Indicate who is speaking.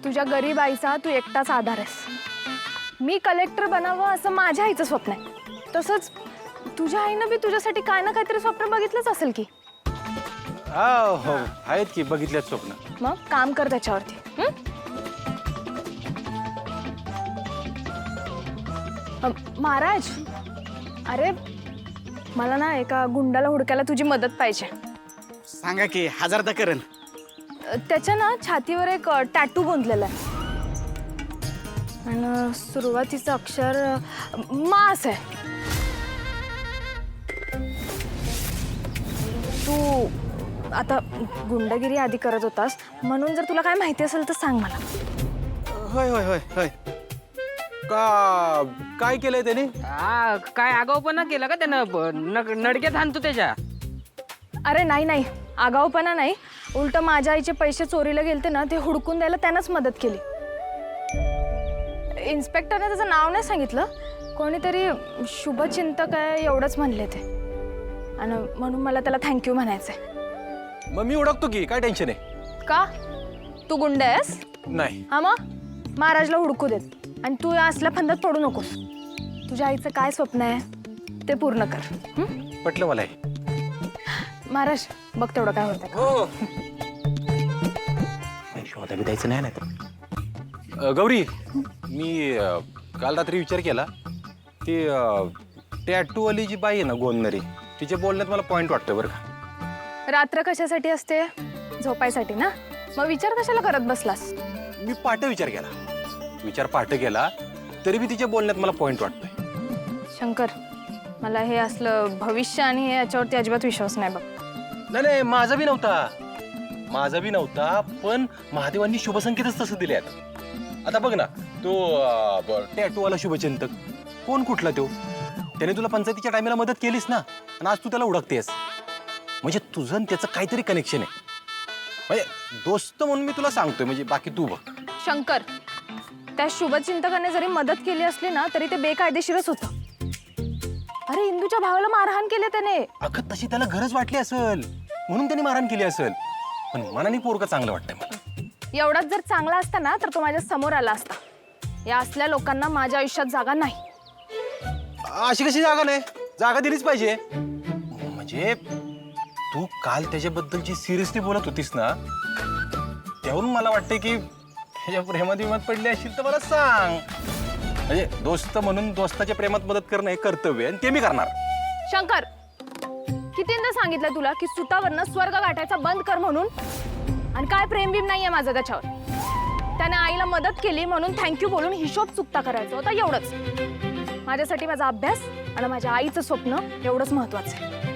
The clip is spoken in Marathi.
Speaker 1: तुझ्या गरीब आईचा तू एकटाच आधार आहेस. मी कलेक्टर बनावं असं माझ्या आईचं स्वप्न आहे. तसंच तुझ्या आईनं बी तुझ्यासाठी काय ना काहीतरी स्वप्न बघितलंच असेल की.
Speaker 2: हो आहेत की बघितल्यात स्वप्न.
Speaker 1: मग काम कर त्याच्यावरती. महाराज, अरे मला ना एका गुंडाला हुडकायला तुझी मदत पाहिजे.
Speaker 3: सांगा की 1000दा करेन.
Speaker 1: त्याच्या ना छातीवर एक टॅटू गोंदलेला आहे आणि सुरुवातीचं अक्षर मास आहे. तू आता गुंडगिरी आधी करत होतास म्हणून जर तुला काय माहिती असेल तर सांग मला.
Speaker 2: होय होय होय होय. काय केलंय त्याने?
Speaker 4: काय आगाऊपणा केला का त्यानं? नडक्यात हाणतो त्याच्या.
Speaker 1: अरे नाही नाही, आगाऊपणा नाही. उलट माझ्या आईचे पैसे चोरीला गेलते ना, ते हुडकून द्यायला त्यानंच मदत केली. इन्स्पेक्टरने त्याचं नाव नाही सांगितलं, कोणीतरी शुभचिंतक आहे एवढंच म्हणले ते. आणि म्हणून मला त्याला थँक्यू म्हणायचंय.
Speaker 2: मग मी ओळखतो की, काय टेन्शन आहे?
Speaker 1: का तू गुंड आहेस?
Speaker 2: नाही.
Speaker 1: हा मग महाराजला हुडकू देत आणि तू या असल्या फंदात पडू नकोस. तुझ्या आईचं काय स्वप्न आहे ते पूर्ण कर.
Speaker 2: पटलं मला हे.
Speaker 1: महाराज बघ तेवढं काय होतं.
Speaker 2: हो. शोधा बी द्यायचं नाही ना. गौरी, मी काल रात्री विचार केला ती टॅटूवाली जी बाई आहे ना गोंदणारी, तिच्या बोलण्यात मला पॉईंट वाटतोय बरं का.
Speaker 1: रात्र कशासाठी असते? झोपायसाठी ना. मग विचार कशाला करत बसलास?
Speaker 2: मी पाठ विचार केला तरी बी तिच्या बोलण्यात मला पॉईंट वाटतोय.
Speaker 1: शंकर, मला हे असलं भविष्य आणि हे याच्यावरती अजिबात विश्वास नाही बघ.
Speaker 2: नाही, माझा बी नव्हता, पण महादेवांनी शुभसंकेतच तसं दिले आहेत. आता बघ ना, तो टॅटूवाला शुभचिंतक कोण, कुठला तो? त्याने तुला पंचायतीच्या टायमाला मदत केलीस ना, आणि आज तू त्याला ओळखतेस. म्हणजे तुझं आणि त्याचं काहीतरी कनेक्शन आहे. म्हणजे दोस्त म्हणून मी तुला सांगतोय, म्हणजे बाकी तू बघ.
Speaker 1: शंकर, त्या शुभचिंतकाने जरी मदत केली असली ना तरी ते बेकायदेशीरच होतं. अरे इंदूच्या भावाला मारहाण केली त्याने.
Speaker 2: अगं तशी त्याला गरज वाटली असेल म्हणून त्याने मारहाण केली असेल, पण मनाने पोरगं चांगलं वाटतंय मला.
Speaker 1: एवढाच जर चांगला असता ना तर तो माझ्या समोर आला असता. या असल्या लोकांना माझ्या आयुष्यात जागा नाही.
Speaker 2: अशी कशी जागा नाही? जागा दिलीच पाहिजे. म्हणजे तू काल त्याच्याबद्दल सिरियसली बोलत होतीस ना, त्यावरून मला वाटतंय की त्याच्या प्रेमात विमात पडली असेल तर मला सांग. म्हणजे दोस्त म्हणून दोस्ताच्या प्रेमात मदत करणं हे कर्तव्य, आणि ते मी करणार.
Speaker 1: शंकर, कितींदा सांगितलं तुला की सुतावरनं स्वर्ग गाठायचा बंद कर म्हणून? आणि काय प्रेम बिम नाहीये माझं त्याच्यावर. त्याने आईला मदत केली म्हणून थँक्यू बोलून हिशोब चुकता करायचा होता, एवढंच. माझ्यासाठी माझा अभ्यास आणि माझ्या आईचं स्वप्न एवढंच महत्वाचं आहे.